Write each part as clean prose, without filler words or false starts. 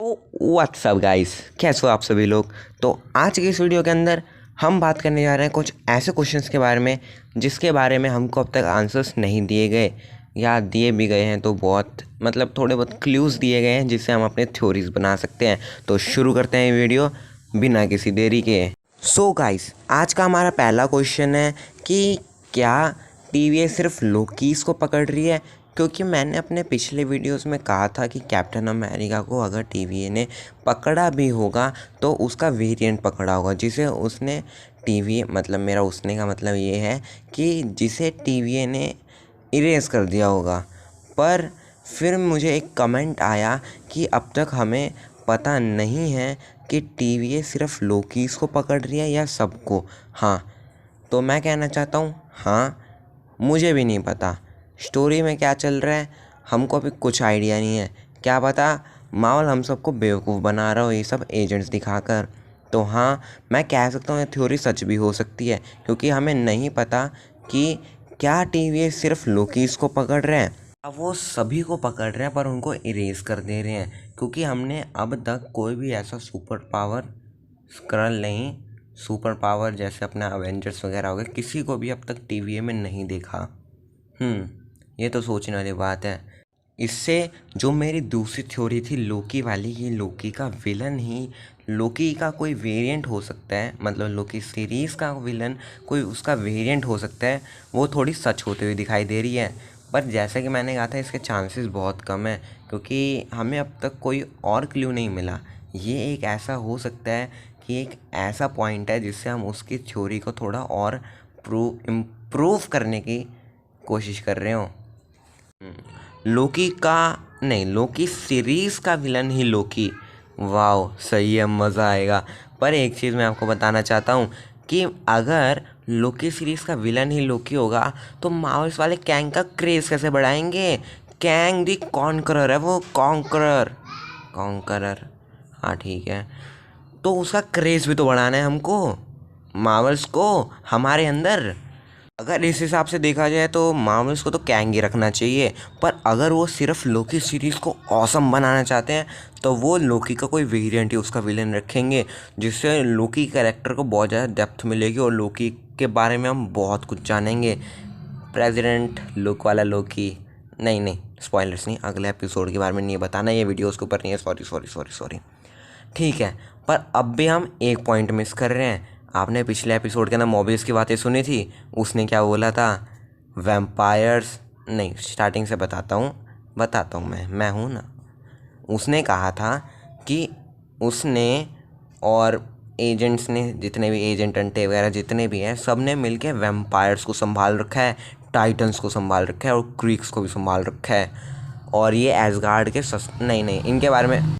WhatsApp guys, कैसे हो आप सभी लोग। तो आज की इस वीडियो के अंदर हम बात करने जा रहे हैं कुछ ऐसे क्वेश्चंस के बारे में जिसके बारे में हमको अब तक आंसर्स नहीं दिए गए, या दिए भी गए हैं तो बहुत थोड़े बहुत क्लूज़ दिए गए हैं जिससे हम अपने थ्योरीज बना सकते हैं। तो शुरू करते हैं वीडियो बिना किसी देरी के। सो गाइस, आज का हमारा पहला क्वेश्चन है कि क्या टीवीएस सिर्फ लोकीज़ को पकड़ रही है। क्योंकि मैंने अपने पिछले वीडियोस में कहा था कि कैप्टन अमेरिका को अगर टीवीए ने पकड़ा भी होगा तो उसका वेरिएंट पकड़ा होगा, जिसे उसने टीवीए मेरा उसने का मतलब ये है कि जिसे टीवीए ने इरेज कर दिया होगा। पर फिर मुझे एक कमेंट आया कि अब तक हमें पता नहीं है कि टीवीए सिर्फ लोकीज़ को पकड़ रही है या सबको। हाँ, तो मैं कहना चाहता हूँ हाँ, मुझे भी नहीं पता स्टोरी में क्या चल रहा है, हमको अभी कुछ आइडिया नहीं है। क्या पता माहौल हम सबको बेवकूफ़ बना रहा हो ये सब एजेंट्स दिखाकर। तो हाँ, मैं कह सकता हूँ ये थ्योरी सच भी हो सकती है, क्योंकि हमें नहीं पता कि क्या टीवीएस सिर्फ लोकीज़ को पकड़ रहे हैं। अब वो सभी को पकड़ रहे हैं पर उनको इरेज कर दे रहे हैं, क्योंकि हमने अब तक कोई भी ऐसा सुपर पावर स्क्रल नहीं, सुपर पावर जैसे अपना अवेंजर्स वगैरह हो गए, किसी को भी अब तक टीवीए में नहीं देखा। ये तो सोचने वाली बात है। इससे जो मेरी दूसरी थ्योरी थी लोकी वाली, कि लोकी का विलन ही लोकी का कोई वेरिएंट हो सकता है, लोकी सीरीज़ का विलन कोई उसका वेरिएंट हो सकता है, वो थोड़ी सच होते हुए दिखाई दे रही है। पर जैसा कि मैंने कहा था, इसके चांसेस बहुत कम है, क्योंकि हमें अब तक कोई और क्लू नहीं मिला। ये एक ऐसा हो सकता है कि एक ऐसा पॉइंट है जिससे हम उसकी थ्योरी को थोड़ा और इम्प्रूव करने की कोशिश कर रहे हो। लोकी का नहीं, लोकी सीरीज़ का विलन ही लोकी। वाह, सही है, मज़ा आएगा। पर एक चीज़ मैं आपको बताना चाहता हूँ कि अगर लोकी सीरीज़ का विलन ही लोकी होगा तो मार्वल्स वाले कैंग का क्रेज़ कैसे बढ़ाएंगे। कैंग दी कॉन्करर है वो, कॉन्करर कॉन्करर। हाँ ठीक है, तो उसका क्रेज़ भी तो बढ़ाना है हमको, मार्वल्स को हमारे अंदर। अगर इस हिसाब से देखा जाए तो मार्वल्स को तो कैंग ही रखना चाहिए, पर अगर वो सिर्फ लोकी सीरीज़ को ऑसम बनाना चाहते हैं तो वो लोकी का कोई वेरिएंट ही उसका विलेन रखेंगे, जिससे लोकी कैरेक्टर को बहुत ज़्यादा डेप्थ मिलेगी और लोकी के बारे में हम बहुत कुछ जानेंगे। प्रेसिडेंट लुक वाला लोकी नहीं, स्पॉयलर्स नहीं, अगले एपिसोड के बारे में नहीं बताना, ये वीडियो उसके ऊपर नहीं है, सॉरी। ठीक है, पर अब भी हम एक पॉइंट मिस कर रहे हैं। आपने पिछले एपिसोड के अंदर मोबियस की बातें सुनी थी, उसने क्या बोला था, वैम्पायर्स नहीं, स्टार्टिंग से बताता हूँ मैं हूँ ना। उसने कहा था कि उसने और एजेंट्स ने, जितने भी एजेंट अंटे वगैरह जितने भी हैं, सब ने मिल के वैम्पायर्स को संभाल रखा है, टाइटन्स को संभाल रखा है और क्रीक्स को भी संभाल रखा है। और ये एसगार्ड के नहीं, इनके बारे में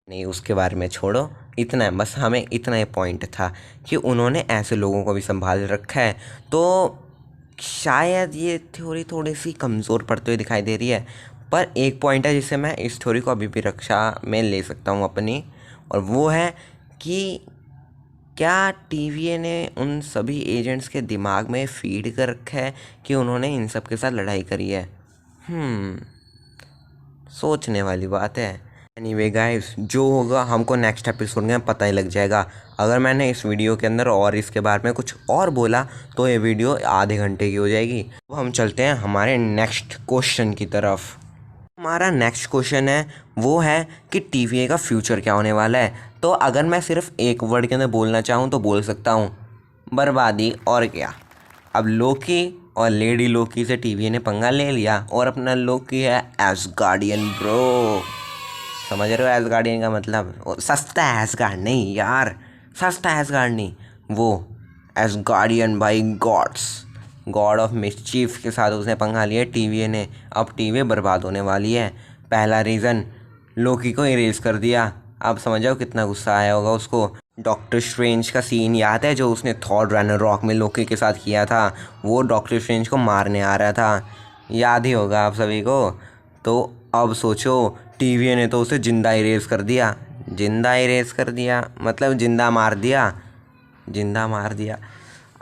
नहीं, उसके बारे में छोड़ो, इतना है बस, हमें इतना ही पॉइंट था कि उन्होंने ऐसे लोगों को भी संभाल रखा है। तो शायद ये थ्योरी थोड़ी सी कमज़ोर पड़ती हुई दिखाई दे रही है, पर एक पॉइंट है जिससे मैं इस थ्योरी को अभी भी रक्षा में ले सकता हूँ अपनी, और वो है कि क्या टीवीए ने उन सभी एजेंट्स के दिमाग में फीड कर रखा है कि उन्होंने इन सब के साथ लड़ाई करी है। सोचने वाली बात है। एनीवे गाइस, जो होगा हमको नेक्स्ट एपिसोड में पता ही लग जाएगा। अगर मैंने इस वीडियो के अंदर और इसके बारे में कुछ और बोला तो ये वीडियो आधे घंटे की हो जाएगी। अब हम चलते हैं हमारे नेक्स्ट क्वेश्चन की तरफ। हमारा नेक्स्ट क्वेश्चन है वो है कि टीवीए का फ्यूचर क्या होने वाला है। तो अगर मैं सिर्फ एक वर्ड के अंदर बोलना चाहूँ तो बोल सकता हूँ बर्बादी, और क्या। अब लोकी और लेडी लोकी से टीवीए ने पंगा ले लिया और अपना लोकी है एसगार्डियन ब्रो। समझ रहे हो एसगार्डियन का मतलब, सस्ता एसगार्ड नहीं यार, सस्ता एसगार्ड नहीं, वो Asgardian by gods, god of mischief के साथ उसने पंगा लिया टीवीए ने। अब टीवीए बर्बाद होने वाली है। पहला रीज़न, लोकी को इरेज कर दिया। अब समझो कितना गुस्सा आया होगा उसको। डॉक्टर स्ट्रेंज का सीन याद है जो उसने थॉर रैग्नारॉक में लोकी के साथ किया था, वो डॉक्टर स्ट्रेंज को मारने आ रहा था, याद ही होगा आप सभी को। तो अब सोचो, टीवीए ने तो उसे जिंदा इरेज कर दिया, जिंदा मार दिया।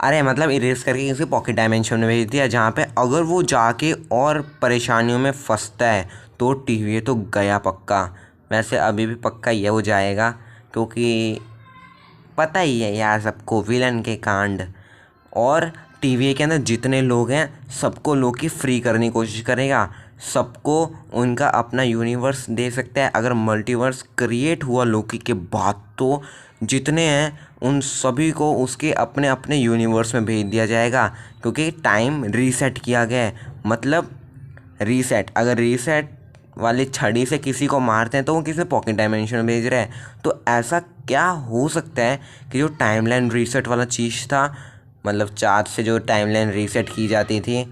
अरे मतलब इरेज करके किसी पॉकेट डायमेंशन में भेज दिया, जहाँ पे अगर वो जाके और परेशानियों में फंसता है तो टीवीए तो गया पक्का। वैसे अभी भी पक्का ही है वो जाएगा, क्योंकि पता ही है यार सबको विलन के कांड। और टीवीए के अंदर जितने लोग हैं सबको लोकी फ्री करने की कोशिश करेगा, सबको उनका अपना यूनिवर्स दे सकता है। अगर मल्टीवर्स क्रिएट हुआ लोकी के बाद तो जितने हैं उन सभी को उसके अपने अपने यूनिवर्स में भेज दिया जाएगा, क्योंकि टाइम रीसेट किया गया है। मतलब रीसेट, अगर रीसेट वाली छड़ी से किसी को मारते हैं तो वो किसी पॉकेट डायमेंशन में भेज रहे हैं। तो ऐसा क्या हो सकता है कि जो टाइमलाइन रीसेट वाला चीज़ था, मतलब चार्ज से जो टाइमलाइन रीसेट की जाती थी,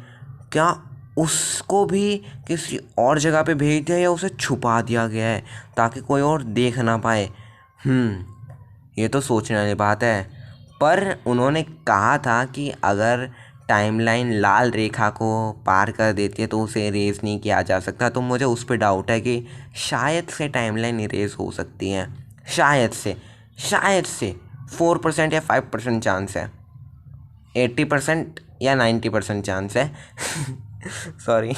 क्या उसको भी किसी और जगह पे भेज दिया या उसे छुपा दिया गया है ताकि कोई और देख ना पाए। ये तो सोचने वाली बात है। पर उन्होंने कहा था कि अगर टाइमलाइन लाल रेखा को पार कर देती है तो उसे इरेज नहीं किया जा सकता। तो मुझे उस पर डाउट है कि शायद से टाइमलाइन इरेज हो सकती है, शायद से 4% या 5% चांस है, 80% या 90% चांस है सॉरी।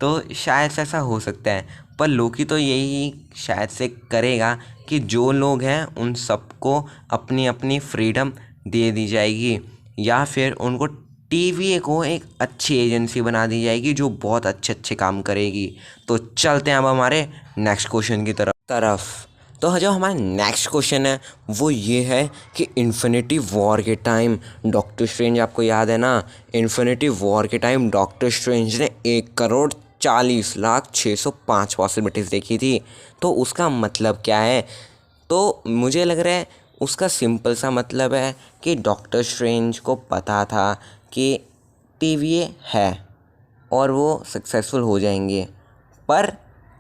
तो शायद से ऐसा हो सकता है। पर लोकी तो यही शायद से करेगा कि जो लोग हैं उन सबको अपनी अपनी फ्रीडम दे दी जाएगी, या फिर उनको टीवीए को एक अच्छी एजेंसी बना दी जाएगी जो बहुत अच्छे अच्छे काम करेगी। तो चलते हैं अब हमारे नेक्स्ट क्वेश्चन की तरफ। तो जो हमारा नेक्स्ट क्वेश्चन है वो ये है कि इन्फिनिटी वॉर के टाइम डॉक्टर स्ट्रेंज, आपको याद है ना, इन्फिनिटी वॉर के टाइम डॉक्टर स्ट्रेंज ने 1,40,06,05 पॉसिबिलिटीज़ देखी थी। तो उसका मतलब क्या है? तो मुझे लग रहा है उसका सिंपल सा मतलब है कि डॉक्टर स्ट्रेंज को पता था कि टीवीए है और वो सक्सेसफुल हो जाएंगे। पर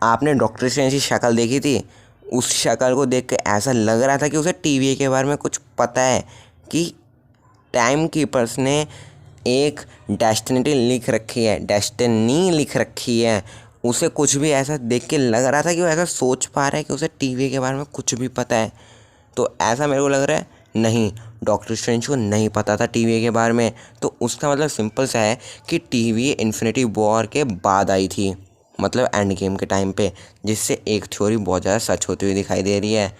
आपने डॉक्टर स्ट्रेंज की शक्ल देखी थी, उस शक्ल को देख के ऐसा लग रहा था कि उसे टीवीए के बारे में कुछ पता है, कि टाइम कीपर्स ने एक डेस्टिनी लिख रखी है। उसे कुछ भी ऐसा देख के लग रहा था कि वो ऐसा सोच पा रहा है कि उसे टीवीए के बारे में कुछ भी पता है। तो ऐसा मेरे को लग रहा है नहीं, डॉक्टर स्ट्रेंज को नहीं पता था टीवीए के बारे में। तो उसका मतलब सिंपल सा है कि टीवीए इन्फिनिटी वॉर के बाद आई थी, मतलब एंड गेम के टाइम पे, जिससे एक थ्योरी बहुत ज़्यादा सच होती हुई दिखाई दे रही है।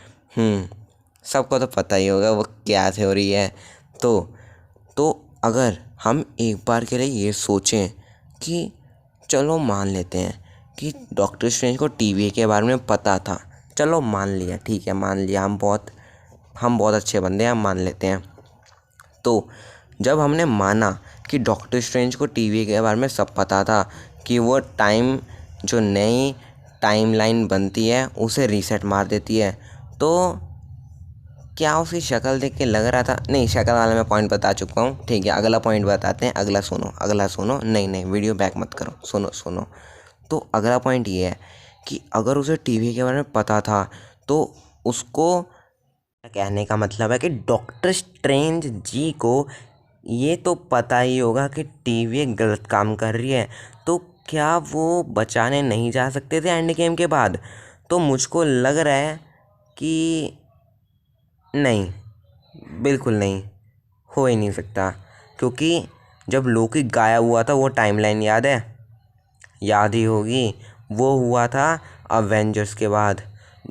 सबको तो पता ही होगा वो क्या थ्योरी है। तो अगर हम एक बार के लिए ये सोचें कि चलो मान लेते हैं कि डॉक्टर स्ट्रेंज को टीवीए के बारे में पता था, चलो मान लिया, ठीक है, मान लिया, हम बहुत अच्छे बंदे हैं, हम मान लेते हैं। तो जब हमने माना कि डॉक्टर स्ट्रेंज को टीवीए के बारे में सब पता था, कि वो टाइम जो नई टाइमलाइन बनती है उसे रीसेट मार देती है, तो क्या उसकी शक्ल देख के लग रहा था? नहीं, शक्ल वाला मैं पॉइंट बता चुका हूँ, ठीक है। अगला पॉइंट बताते हैं, अगला सुनो, नहीं वीडियो बैक मत करो, सुनो। तो अगला पॉइंट ये है कि अगर उसे टीवी के बारे में पता था तो उसको, कहने का मतलब है कि डॉक्टर स्ट्रेंज जी को ये तो पता ही होगा कि टीवी गलत काम कर रही है, तो क्या वो बचाने नहीं जा सकते थे एंड गेम के बाद? तो मुझको लग रहा है कि नहीं, बिल्कुल नहीं, हो ही नहीं सकता। क्योंकि जब लोकी गायब हुआ था, वो टाइमलाइन याद है? याद ही होगी, वो हुआ था अवेंजर्स के बाद।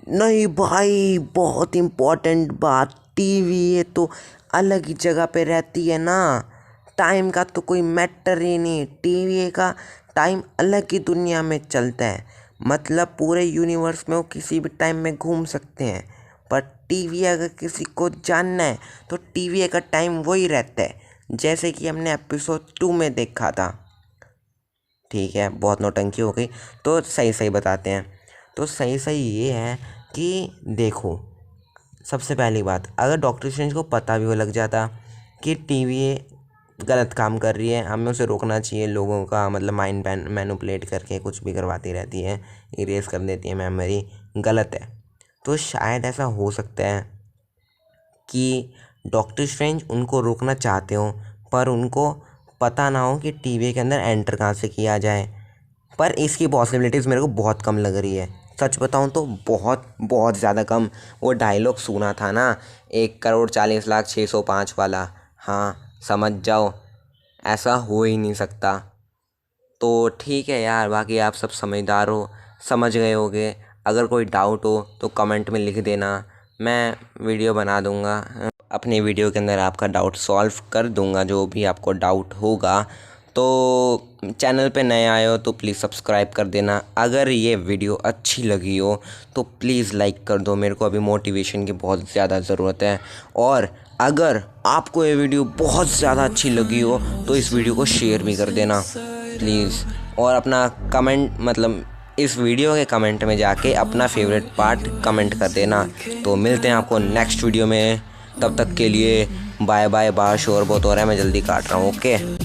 नहीं भाई, बहुत इम्पोर्टेंट बात, टीवी ये तो अलग ही जगह पे रहती है ना, टाइम का तो कोई मैटर ही नहीं। टीवी का टाइम अलग ही दुनिया में चलता है, मतलब पूरे यूनिवर्स में वो किसी भी टाइम में घूम सकते हैं। पर टीवी अगर किसी को जानना है तो टीवी का टाइम वही रहता है, जैसे कि हमने एपिसोड 2 में देखा था। ठीक है, बहुत नौटंकी हो गई, तो सही बताते हैं। तो सही ये है कि देखो, सबसे पहली बात, अगर डॉक्टर स्ट्रेंज को पता भी वो लग जाता कि टीवी गलत काम कर रही है, हमें उसे रोकना चाहिए, लोगों का मतलब माइंड मैनिपुलेट करके कुछ भी करवाती रहती है, इरेज कर देती है मेमोरी, गलत है। तो शायद ऐसा हो सकता है कि डॉक्टर स्ट्रेंज उनको रोकना चाहते हो, पर उनको पता ना हो कि टीवी के अंदर एंटर कहाँ से किया जाए। पर इसकी पॉसिबिलिटीज़ मेरे को बहुत कम लग रही है, सच बताऊँ तो बहुत ज़्यादा कम। वो डायलॉग सुना था ना, 1,40,06,05 वाला, हाँ समझ जाओ, ऐसा हो ही नहीं सकता। तो ठीक है यार, बाकी आप सब समझदार हो, समझ गए होगे। अगर कोई डाउट हो तो कमेंट में लिख देना, मैं वीडियो बना दूंगा। अपनी वीडियो के अंदर आपका डाउट सॉल्व कर दूंगा, जो भी आपको डाउट होगा। तो चैनल पे नए आए हो तो प्लीज़ सब्सक्राइब कर देना। अगर ये वीडियो अच्छी लगी हो तो प्लीज़ लाइक कर दो, मेरे को अभी मोटिवेशन की बहुत ज़्यादा ज़रूरत है। और अगर आपको ये वीडियो बहुत ज़्यादा अच्छी लगी हो तो इस वीडियो को शेयर भी कर देना प्लीज़। और अपना कमेंट, मतलब इस वीडियो के कमेंट में जाके अपना फेवरेट पार्ट कमेंट कर देना। तो मिलते हैं आपको नेक्स्ट वीडियो में, तब तक के लिए बाय बाय। बाहर शोर बहुत हो रहा है, मैं जल्दी काट रहा हूँ। ओके।